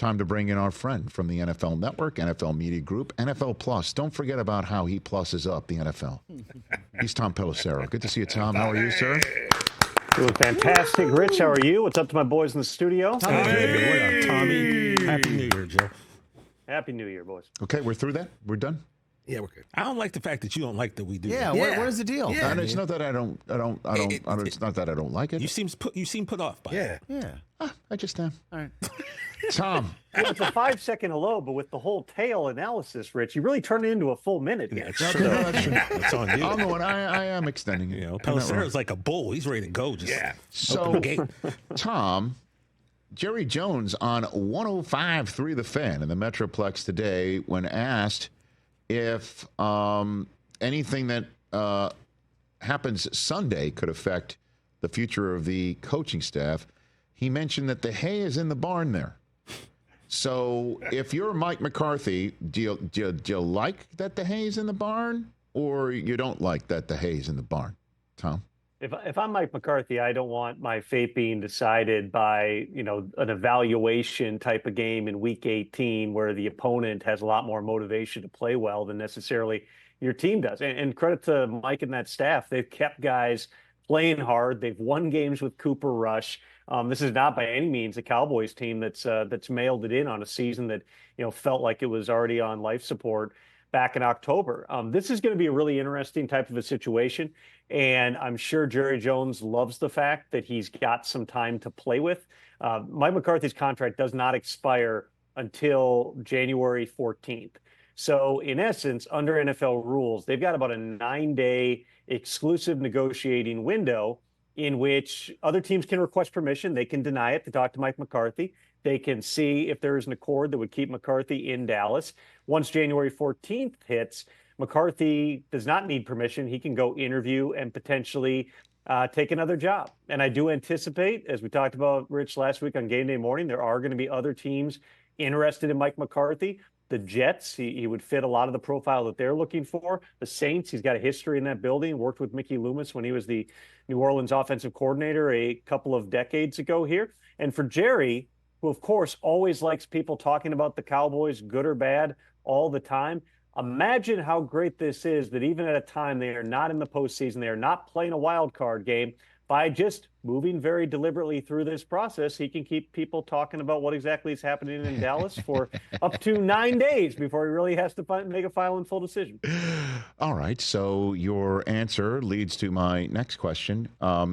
time to bring in our friend from the NFL Network, NFL Media Group, NFL Plus. Don't forget about how he pluses up the NFL. He's Tom Pelissero. Good to see you, Tom. How are you, sir? Doing fantastic. Rich, how are you? What's up to my boys in the studio? Hey, what up, Tommy? Happy New Year, Joe. Happy New Year, boys. Okay, we're through that? We're done? Yeah, we're good. I don't like the fact that you don't like that we do. Yeah, that. what is the deal? Yeah. And it's not that I don't. It's not that I don't like it. You seem put off by it. Yeah. Yeah. I just am. All right. Tom. Well, it's a 5-second hello, but with the whole tail analysis, Rich, you really turned it into a full minute here. Yeah, it's true. That's on you. I'm the one. I am extending it. You know, Pelissero's like a bull. He's ready to go. Just open So, the gate. Tom, Jerry Jones on 105.3 The Fan in the Metroplex today, when asked if anything that happens Sunday could affect the future of the coaching staff, he mentioned that the hay is in the barn there. So if you're Mike McCarthy, do you like that the hay is in the barn, or you don't like that the hay is in the barn, Tom? If I'm Mike McCarthy, I don't want my fate being decided by, an evaluation type of game in Week 18 where the opponent has a lot more motivation to play well than necessarily your team does. And credit to Mike and that staff. They've kept guys playing hard. They've won games with Cooper Rush. This is not by any means a Cowboys team that's mailed it in on a season that, felt like it was already on life support back in October. This is going to be a really interesting type of a situation. And I'm sure Jerry Jones loves the fact that he's got some time to play with. Mike McCarthy's contract does not expire until January 14th. So in essence, under NFL rules, they've got about a 9-day exclusive negotiating window in which other teams can request permission. They can deny it to talk to Mike McCarthy. They can see if there is an accord that would keep McCarthy in Dallas. Once January 14th hits, McCarthy does not need permission. He can go interview and potentially take another job. And I do anticipate, as we talked about, Rich, last week on Game Day Morning, there are going to be other teams interested in Mike McCarthy. The Jets, he would fit a lot of the profile that they're looking for. The Saints, he's got a history in that building, worked with Mickey Loomis when he was the New Orleans offensive coordinator a couple of decades ago here. And for Jerry, who, of course, always likes people talking about the Cowboys, good or bad, all the time, imagine how great this is that even at a time they are not in the postseason, they are not playing a wild card game. By just moving very deliberately through this process, he can keep people talking about what exactly is happening in Dallas for up to 9 days before he really has to make a final and full decision. All right. So your answer leads to my next question.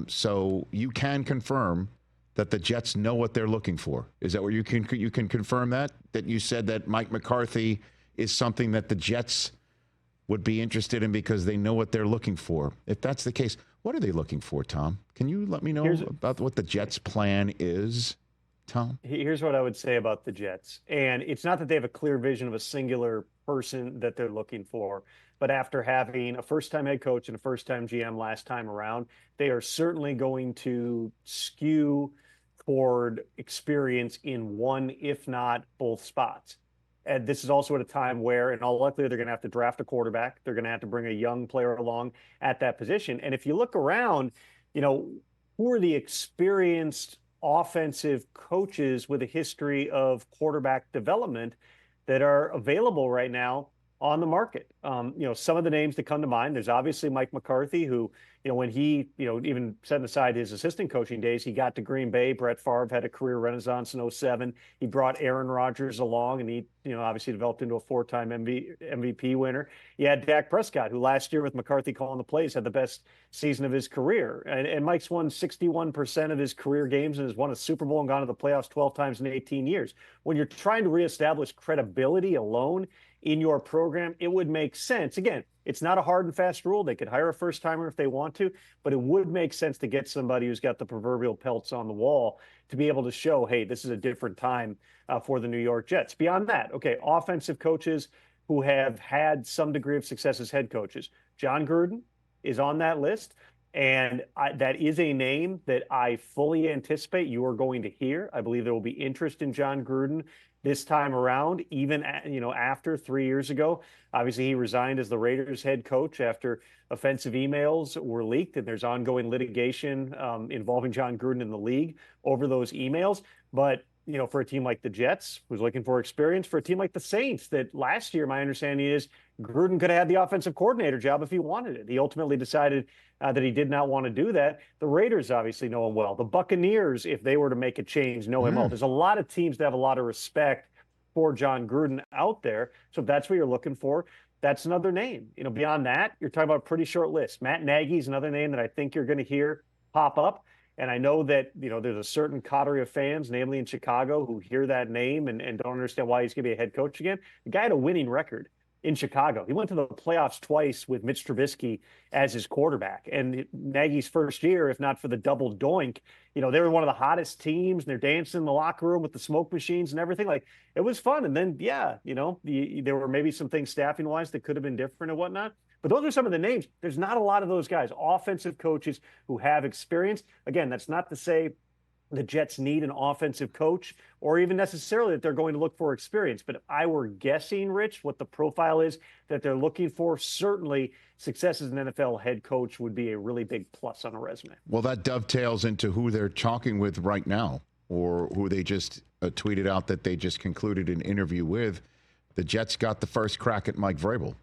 So you can confirm that the Jets know what they're looking for. Is that where you can confirm that you said that Mike McCarthy is something that the Jets would be interested in because they know what they're looking for? If that's the case, what are they looking for, Tom? Can you let me know about what the Jets' plan is, Tom? Here's what I would say about the Jets. And it's not that they have a clear vision of a singular person that they're looking for, but after having a first-time head coach and a first-time GM last time around, they are certainly going to skew toward experience in one, if not both spots. And this is also at a time where, in all likelihood, they're going to have to draft a quarterback. They're going to have to bring a young player along at that position. And if you look around, who are the experienced offensive coaches with a history of quarterback development that are available right now on the market? Some of the names that come to mind, there's obviously Mike McCarthy, who, when he, even setting aside his assistant coaching days, he got to Green Bay. Brett Favre had a career renaissance in 07. He brought Aaron Rodgers along, and he, obviously developed into a 4-time MVP winner. You had Dak Prescott, who last year with McCarthy calling the plays had the best season of his career. And Mike's won 61% of his career games and has won a Super Bowl and gone to the playoffs 12 times in 18 years. When you're trying to reestablish credibility alone in your program, it would make sense. Again, it's not a hard and fast rule. They could hire a first-timer if they want to, but it would make sense to get somebody who's got the proverbial pelts on the wall to be able to show, hey, this is a different time for the New York Jets. Beyond that, okay, offensive coaches who have had some degree of success as head coaches. Jon Gruden is on that list, and that is a name that I fully anticipate you are going to hear. I believe there will be interest in Jon Gruden this time around, even after 3 years ago. Obviously, he resigned as the Raiders head coach after offensive emails were leaked, and there's ongoing litigation involving Jon Gruden in the league over those emails. But for a team like the Jets, who's looking for experience, for a team like the Saints, that last year, my understanding is Gruden could have had the offensive coordinator job if he wanted it. He ultimately decided that he did not want to do that. The Raiders obviously know him well. The Buccaneers, if they were to make a change, know him well. There's a lot of teams that have a lot of respect for Jon Gruden out there. So if that's what you're looking for, that's another name. Beyond that, you're talking about a pretty short list. Matt Nagy's another name that I think you're going to hear pop up. And I know that, there's a certain coterie of fans, namely in Chicago, who hear that name and don't understand why he's going to be a head coach again. The guy had a winning record in Chicago. He went to the playoffs twice with Mitch Trubisky as his quarterback. And Nagy's first year, if not for the double doink, they were one of the hottest teams, and they're dancing in the locker room with the smoke machines and everything. Like, it was fun. And then, there were maybe some things staffing-wise that could have been different and whatnot. But those are some of the names. There's not a lot of those guys, offensive coaches who have experience. Again, that's not to say the Jets need an offensive coach or even necessarily that they're going to look for experience. But if I were guessing, Rich, what the profile is that they're looking for, certainly success as an NFL head coach would be a really big plus on a resume. Well, that dovetails into who they're talking with right now, or who they just tweeted out that they just concluded an interview with. The Jets got the first crack at Mike Vrabel.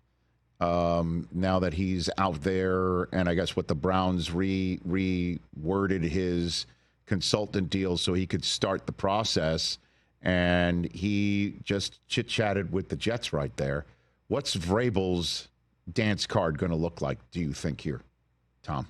Now that he's out there, and I guess what the Browns reworded his consultant deal so he could start the process, and he just chit-chatted with the Jets right there. What's Vrabel's dance card going to look like, do you think, here, Tom?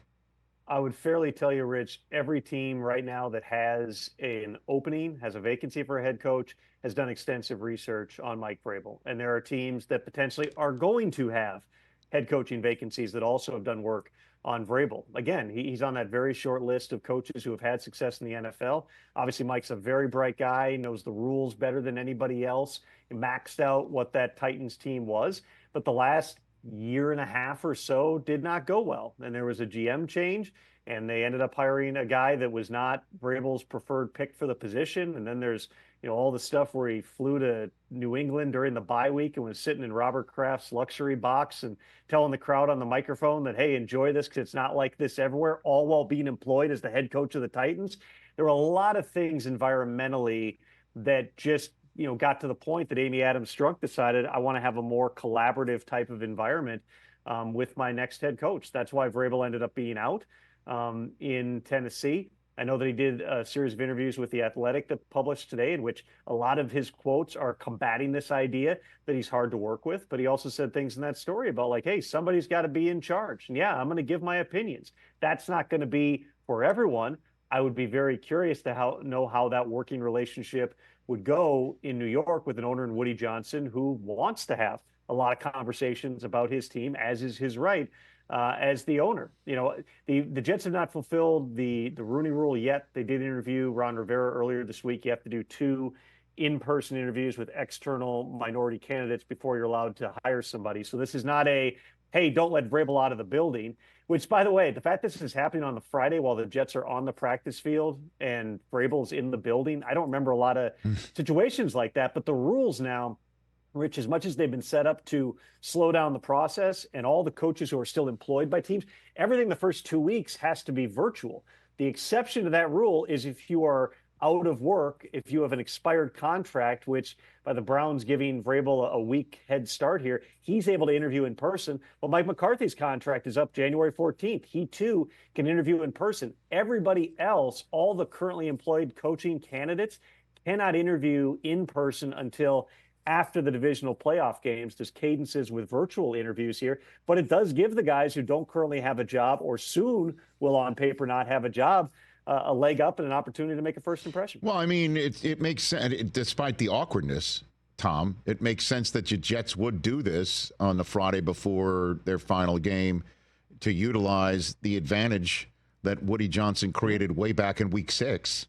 I would fairly tell you, Rich, every team right now that has an opening, has a vacancy for a head coach, has done extensive research on Mike Vrabel. And there are teams that potentially are going to have head coaching vacancies that also have done work on Vrabel. Again, he's on that very short list of coaches who have had success in the NFL. Obviously, Mike's a very bright guy, knows the rules better than anybody else. He maxed out what that Titans team was. But the last year and a half or so did not go well. And there was a GM change, and they ended up hiring a guy that was not Vrabel's preferred pick for the position. And then there's, all the stuff where he flew to New England during the bye week and was sitting in Robert Kraft's luxury box and telling the crowd on the microphone that, hey, enjoy this because it's not like this everywhere, all while being employed as the head coach of the Titans. There were a lot of things environmentally that just, got to the point that Amy Adams Strunk decided, I want to have a more collaborative type of environment with my next head coach. That's why Vrabel ended up being out in Tennessee. I know that he did a series of interviews with The Athletic that published today, in which a lot of his quotes are combating this idea that he's hard to work with. But he also said things in that story about like, hey, somebody's got to be in charge. And yeah, I'm going to give my opinions. That's not going to be for everyone. I would be very curious to know how that working relationship would go in New York with an owner in Woody Johnson who wants to have a lot of conversations about his team, as is his right. As the owner, the Jets have not fulfilled the Rooney Rule yet. They did interview Ron Rivera earlier this week. You have to do 2 in-person interviews with external minority candidates before you're allowed to hire somebody. So this is not hey, don't let Vrabel out of the building, which, by the way, the fact this is happening on the Friday while the Jets are on the practice field and Vrabel's in the building, I don't remember a lot of situations like that. But the rules now, Rich, as much as they've been set up to slow down the process, and all the coaches who are still employed by teams, everything the first 2 weeks has to be virtual. The exception to that rule is if you are out of work, if you have an expired contract, which by the Browns giving Vrabel a week head start here, he's able to interview in person. Well, Mike McCarthy's contract is up January 14th. He too can interview in person. Everybody else, all the currently employed coaching candidates, cannot interview in person until after the divisional playoff games. There's cadences with virtual interviews here, but it does give the guys who don't currently have a job or soon will on paper not have a job a leg up and an opportunity to make a first impression. Well, I mean, it makes sense, despite the awkwardness, Tom. It makes sense that your Jets would do this on the Friday before their final game to utilize the advantage that Woody Johnson created way back in Week 6.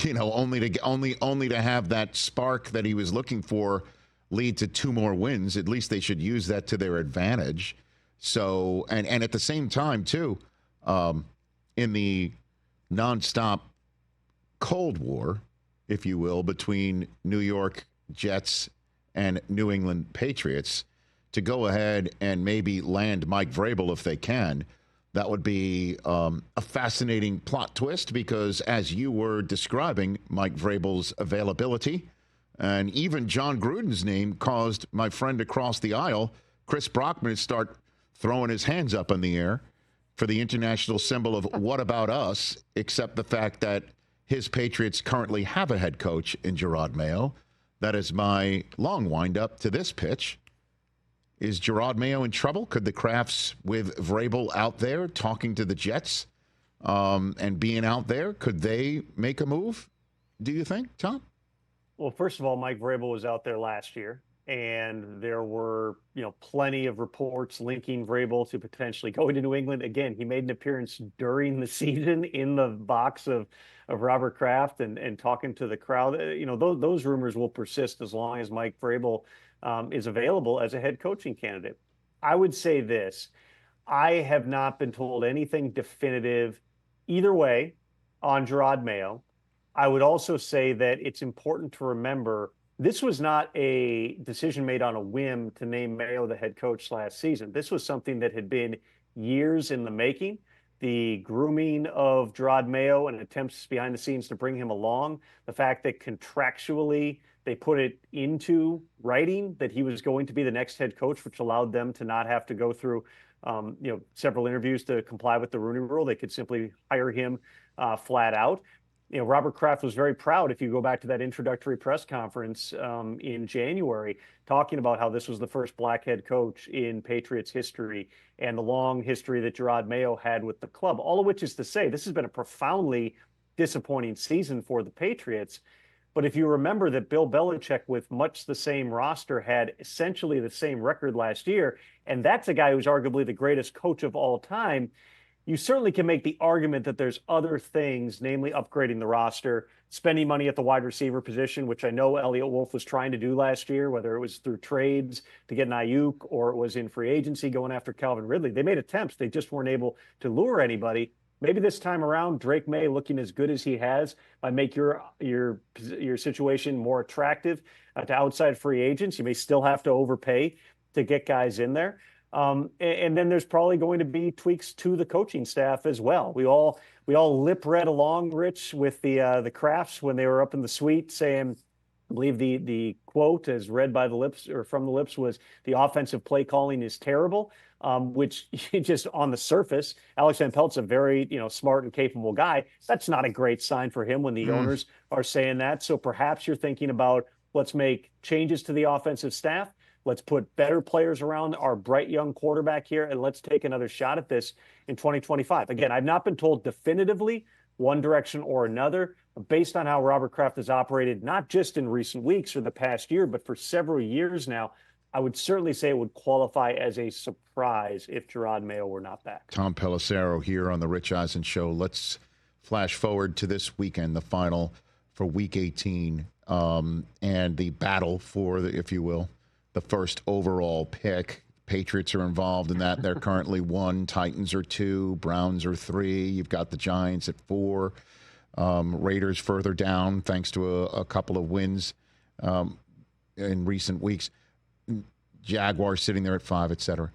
Only to have that spark that he was looking for lead to 2 more wins. At least they should use that to their advantage. So, and at the same time, too, in the nonstop Cold War, if you will, between New York Jets and New England Patriots, to go ahead and maybe land Mike Vrabel if they can, That would be a fascinating plot twist because, as you were describing, Mike Vrabel's availability and even Jon Gruden's name caused my friend across the aisle, Chris Brockman, to start throwing his hands up in the air for the international symbol of what about us, except the fact that his Patriots currently have a head coach in Gerard Mayo. That is my long wind-up to this pitch. Is Gerard Mayo in trouble? Could the Crafts with Vrabel out there talking to the Jets and being out there, could they make a move, do you think, Tom? Well, first of all, Mike Vrabel was out there last year, and there were, plenty of reports linking Vrabel to potentially going to New England. Again, he made an appearance during the season in the box of Robert Kraft and talking to the crowd. Those rumors will persist as long as Mike Vrabel is available as a head coaching candidate. I would say this. I have not been told anything definitive either way on Gerard Mayo. I would also say that it's important to remember this was not a decision made on a whim to name Mayo the head coach last season. This was something that had been years in the making. The grooming of Gerard Mayo and attempts behind the scenes to bring him along, the fact that contractually they put it into writing that he was going to be the next head coach, which allowed them to not have to go through, several interviews to comply with the Rooney Rule. They could simply hire him flat out. Robert Kraft was very proud, if you go back to that introductory press conference in January, talking about how this was the first black head coach in Patriots history and the long history that Gerard Mayo had with the club, all of which is to say this has been a profoundly disappointing season for the Patriots. But if you remember that Bill Belichick, with much the same roster, had essentially the same record last year, and that's a guy who's arguably the greatest coach of all time, you certainly can make the argument that there's other things, namely upgrading the roster, spending money at the wide receiver position, which I know Elliott Wolf was trying to do last year, whether it was through trades to get an Ayuk or it was in free agency going after Calvin Ridley. They made attempts. They just weren't able to lure anybody. Maybe this time around, Drake May, looking as good as he has, might make your situation more attractive to outside free agents. You may still have to overpay to get guys in there. And then there's probably going to be tweaks to the coaching staff as well. We all lip read along, Rich, with the Crafts when they were up in the suite saying, I believe the quote as read by the lips or from the lips was the offensive play calling is terrible, which just on the surface, Alex Van Pelt's a very, smart and capable guy. That's not a great sign for him when the owners are saying that. So perhaps you're thinking about let's make changes to the offensive staff. Let's put better players around our bright young quarterback here, and let's take another shot at this in 2025. Again, I've not been told definitively one direction or another, but based on how Robert Kraft has operated, not just in recent weeks or the past year, but for several years now, I would certainly say it would qualify as a surprise if Gerard Mayo were not back. Tom Pelissero here on the Rich Eisen Show. Let's flash forward to this weekend, the final for Week 18, and the battle for, if you will, the first overall pick. Patriots are involved in that. They're currently 1. Titans are 2. Browns are 3. You've got the Giants at 4. Raiders further down thanks to a couple of wins in recent weeks. Jaguars sitting there at 5, et cetera.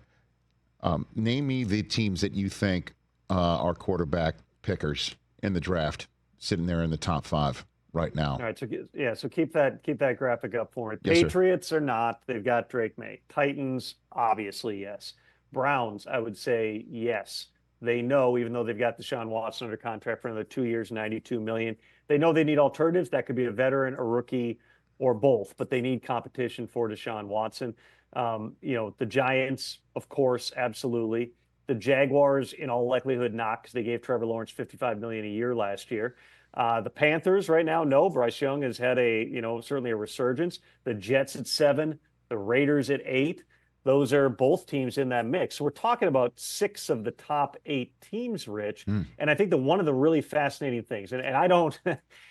Name me the teams that you think are quarterback pickers in the draft, sitting there in the top 5 right now. All right, so keep that graphic up for me. Yes, Patriots are not. They've got Drake May. Titans, obviously, yes. Browns, I would say yes. They know, even though they've got Deshaun Watson under contract for another 2 years, $92 million, they know they need alternatives. That could be a veteran, a rookie, or both, but they need competition for Deshaun Watson. The Giants, of course, absolutely. The Jaguars, in all likelihood, not, because they gave Trevor Lawrence $55 million a year last year. The Panthers right now, no. Bryce Young has had certainly a resurgence. The Jets at 7, the Raiders at 8. Those are both teams in that mix. So we're talking about 6 of the top 8 teams, Rich. And I think that one of the really fascinating things, and I don't,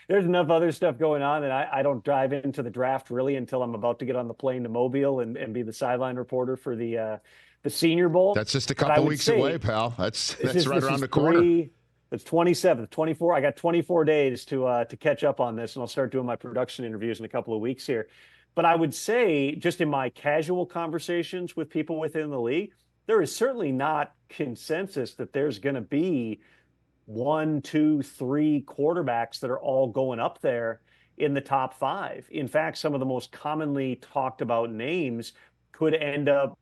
there's enough other stuff going on, and I don't dive into the draft really until I'm about to get on the plane to Mobile and be the sideline reporter for the Senior Bowl. That's just a couple weeks away, pal. That's right around the corner. It's 27th, 24. I got 24 days to catch up on this, and I'll start doing my production interviews in a couple of weeks here. But I would say, just in my casual conversations with people within the league, there is certainly not consensus that there's going to be 1, 2, 3 quarterbacks that are all going up there in the top 5. In fact, some of the most commonly talked about names could end up,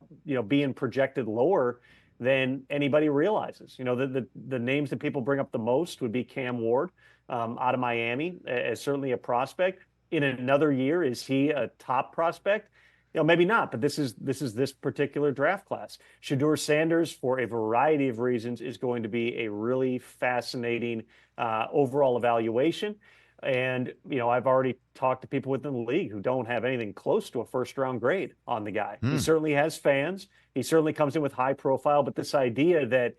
being projected lower than anybody realizes. The names that people bring up the most would be Cam Ward out of Miami as certainly a prospect. In another year, is he a top prospect? Maybe not, but this is this particular draft class. Shedeur Sanders, for a variety of reasons, is going to be a really fascinating overall evaluation. And, I've already talked to people within the league who don't have anything close to a first-round grade on the guy. He certainly has fans. He certainly comes in with high profile, but this idea that,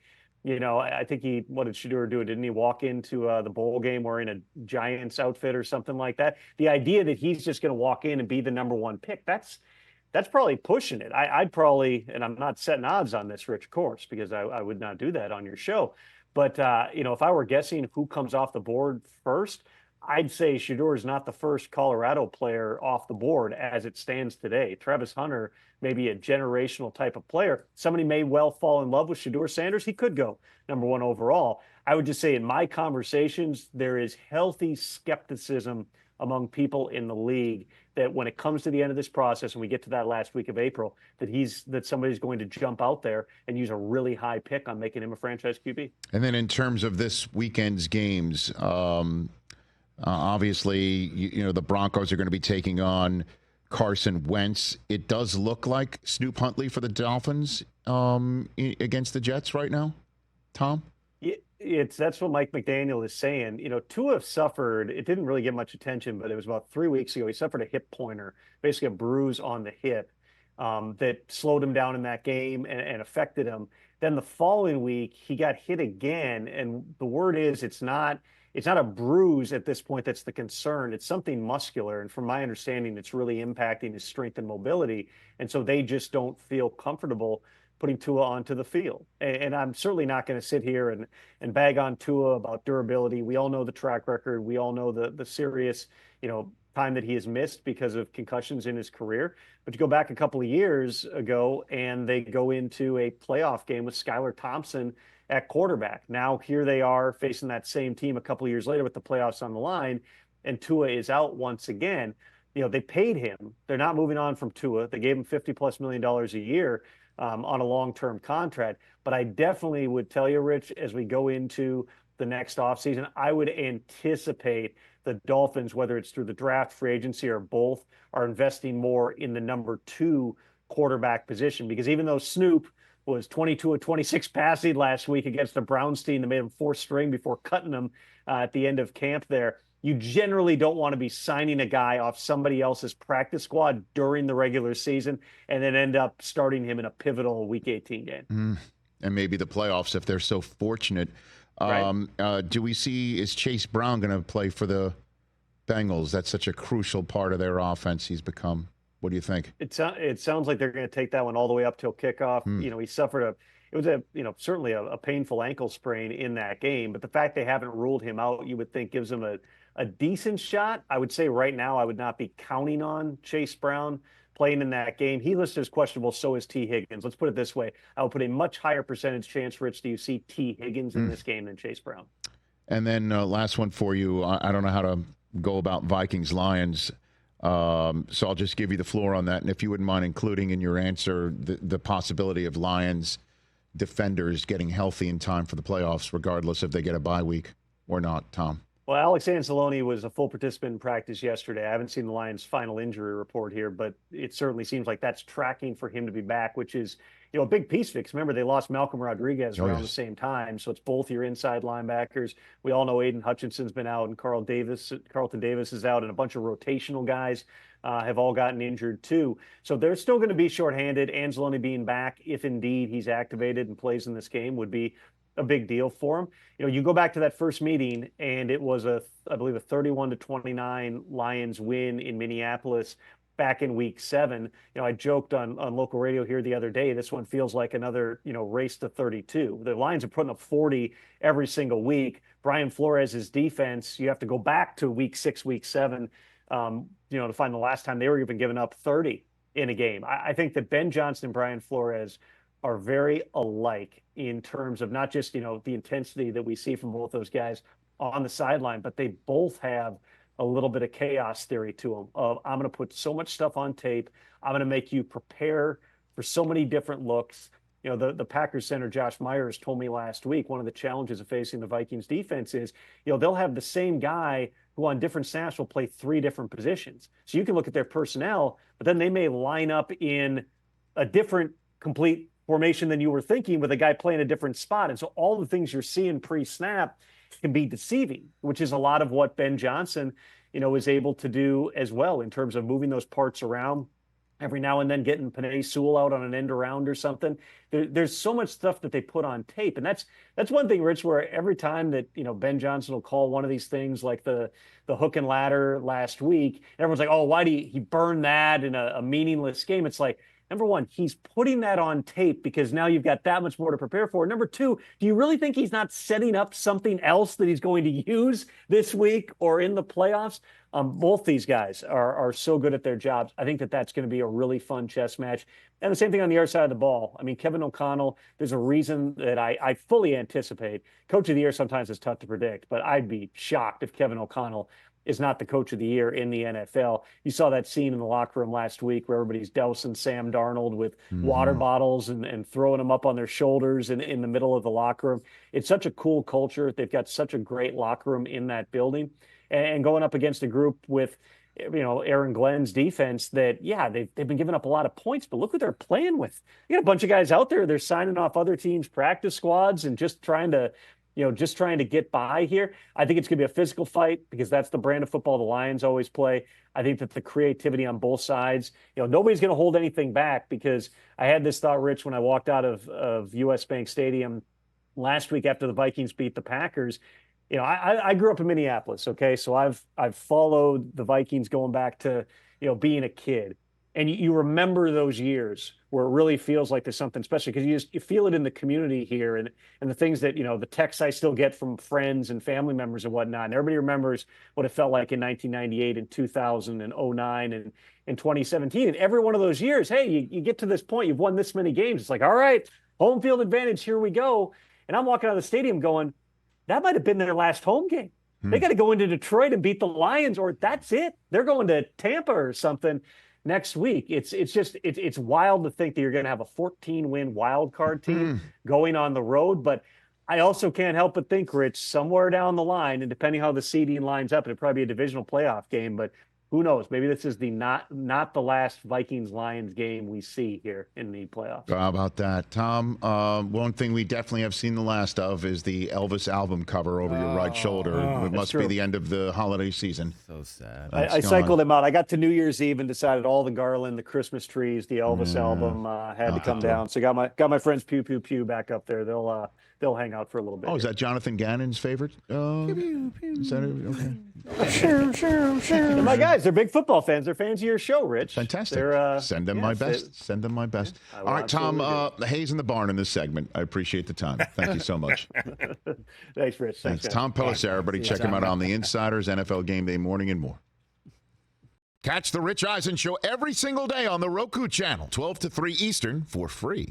I think what did Shedeur do? Didn't he walk into the bowl game wearing a Giants outfit or something like that? The idea that he's just going to walk in and be the number 1 pick, that's probably pushing it. I'd probably, and I'm not setting odds on this, Rich, of course, because I would not do that on your show. But, if I were guessing who comes off the board first, I'd say Shedeur is not the first Colorado player off the board as it stands today. Travis Hunter may be a generational type of player. Somebody may well fall in love with Shedeur Sanders. He could go number 1 overall. I would just say in my conversations, there is healthy skepticism among people in the league that when it comes to the end of this process and we get to that last week of April, that somebody's going to jump out there and use a really high pick on making him a franchise QB. And then in terms of this weekend's games, obviously, the Broncos are going to be taking on Carson Wentz. It does look like Snoop Huntley for the Dolphins against the Jets right now, Tom? That's what Mike McDaniel is saying. Tua suffered, it didn't really get much attention, but it was about 3 weeks ago. He suffered a hip pointer, basically a bruise on the hip that slowed him down in that game and affected him. Then the following week, he got hit again. And the word is it's not a bruise at this point that's the concern. It's something muscular. And from my understanding, it's really impacting his strength and mobility. And so they just don't feel comfortable putting Tua onto the field. And I'm certainly not going to sit here and bag on Tua about durability. We all know the track record. We all know the serious, time that he has missed because of concussions in his career. But you go back a couple of years ago and they go into a playoff game with Skylar Thompson at quarterback. Now here they are facing that same team a couple of years later with the playoffs on the line, and Tua is out once again. They paid him. They're not moving on from Tua. They gave him $50+ million a year on a long-term contract. But I definitely would tell you, Rich, as we go into the next offseason, I would anticipate the Dolphins, whether it's through the draft, free agency, or both, are investing more in the number 2 quarterback position. Because even though Snoop was 22 of 26 passing last week against the Browns team that made him 4th string before cutting him at the end of camp there, you generally don't want to be signing a guy off somebody else's practice squad during the regular season and then end up starting him in a pivotal Week 18 game. And maybe the playoffs if they're so fortunate. Right. Do we see, is Chase Brown going to play for the Bengals? That's such a crucial part of their offense he's become. What do you think? It sounds like they're going to take that one all the way up till kickoff. He suffered certainly a painful ankle sprain in that game, but the fact they haven't ruled him out, you would think gives him a decent shot. I would say right now I would not be counting on Chase Brown playing in that game. He listed as questionable, so is T. Higgins. Let's put it this way. I would put a much higher percentage chance, Rich, do you see T. Higgins in this game than Chase Brown? And then last one for you. I don't know how to go about Vikings Lions. So I'll just give you the floor on that. And if you wouldn't mind including in your answer the possibility of Lions defenders getting healthy in time for the playoffs, regardless if they get a bye week or not, Tom. Well, Alex Anzalone was a full participant in practice yesterday. I haven't seen the Lions' final injury report here, but it certainly seems like that's tracking for him to be back, which is, a big piece of it. 'Cause remember, they lost Malcolm Rodriguez around the same time, so it's both your inside linebackers. We all know Aiden Hutchinson's been out, and Carlton Davis is out, and a bunch of rotational guys have all gotten injured too. So they're still going to be shorthanded. Anzalone being back, if indeed he's activated and plays in this game, would be a big deal for him. You go back to that first meeting, and it was I believe a 31-29 Lions win in Minneapolis back in week 7. I joked on local radio here the other day, this one feels like another, race to 32. The Lions are putting up 40 every single week. Brian Flores' defense, you have to go back to week 6, week 7, to find the last time they were even giving up 30 in a game. I think that Ben Johnson and Brian Flores are very alike in terms of not just, the intensity that we see from both those guys on the sideline, but they both have a little bit of chaos theory to them of, I'm going to put so much stuff on tape. I'm going to make you prepare for so many different looks. The Packers center, Josh Myers, told me last week, one of the challenges of facing the Vikings defense is, they'll have the same guy who on different snaps will play 3 different positions. So you can look at their personnel, but then they may line up in a different complete formation than you were thinking with a guy playing a different spot. And so all the things you're seeing pre-snap can be deceiving, which is a lot of what Ben Johnson, is able to do as well in terms of moving those parts around. Every now and then getting Penei Sewell out on an end around or something. There's so much stuff that they put on tape. And that's one thing, Rich, where every time that, Ben Johnson will call one of these things like the hook and ladder last week, everyone's like, oh, why do he burn that in a meaningless game? It's like, number one, he's putting that on tape because now you've got that much more to prepare for. Number two, do you really think he's not setting up something else that he's going to use this week or in the playoffs? Both these guys are so good at their jobs. I think that's going to be a really fun chess match. And the same thing on the other side of the ball. I mean, Kevin O'Connell, there's a reason that I fully anticipate. Coach of the year sometimes is tough to predict, but I'd be shocked if Kevin O'Connell is not the coach of the year in the NFL. You saw that scene in the locker room last week where everybody's dousing Sam Darnold with water bottles and throwing them up on their shoulders in the middle of the locker room. It's such a cool culture. They've got such a great locker room in that building. And going up against a group with, Aaron Glenn's defense that, they've been giving up a lot of points, but look what they're playing with. You got a bunch of guys out there. They're signing off other teams' practice squads and just trying to get by here. I think it's going to be a physical fight because that's the brand of football the Lions always play. I think that the creativity on both sides, nobody's going to hold anything back because I had this thought, Rich, when I walked out of US Bank Stadium last week after the Vikings beat the Packers. I grew up in Minneapolis, okay? So I've followed the Vikings going back to, being a kid. And you remember those years where it really feels like there's something special because you feel it in the community here and the things that, the texts I still get from friends and family members and whatnot. And everybody remembers what it felt like in 1998 and 2000 and 2009 and in 2017. And every one of those years, hey, you get to this point, you've won this many games. It's like, all right, home field advantage, here we go. And I'm walking out of the stadium going, that might have been their last home game. They got to go into Detroit and beat the Lions, or that's it. They're going to Tampa or something next week. It's wild to think that you're going to have a 14-win wild card team going on the road. But I also can't help but think, Rich, somewhere down the line, and depending how the seeding lines up, it'll probably be a divisional playoff game. But who knows? Maybe this is the not the last Vikings-Lions game we see here in the playoffs. How about that, Tom? One thing we definitely have seen the last of is the Elvis album cover over your right shoulder. It must be the end of the holiday season. So sad. I cycled him out. I got to New Year's Eve and decided all the garland, the Christmas trees, the Elvis album had to come down. So got my friends Pew Pew Pew back up there. They'll hang out for a little bit. Oh, is that Jonathan Gannon's favorite? Is that it? Okay. They're my guys. They're big football fans. They're fans of your show, Rich. Fantastic. Send them my best. Send them my best. All right, Tom, the Hayes in the barn in this segment. I appreciate the time. Thank you so much. Thanks, Rich. Thanks. Tom Pelissero. Everybody check him out on the Insiders, NFL Game Day Morning, and more. Catch the Rich Eisen Show every single day on the Roku channel, 12 to 3 Eastern, for free.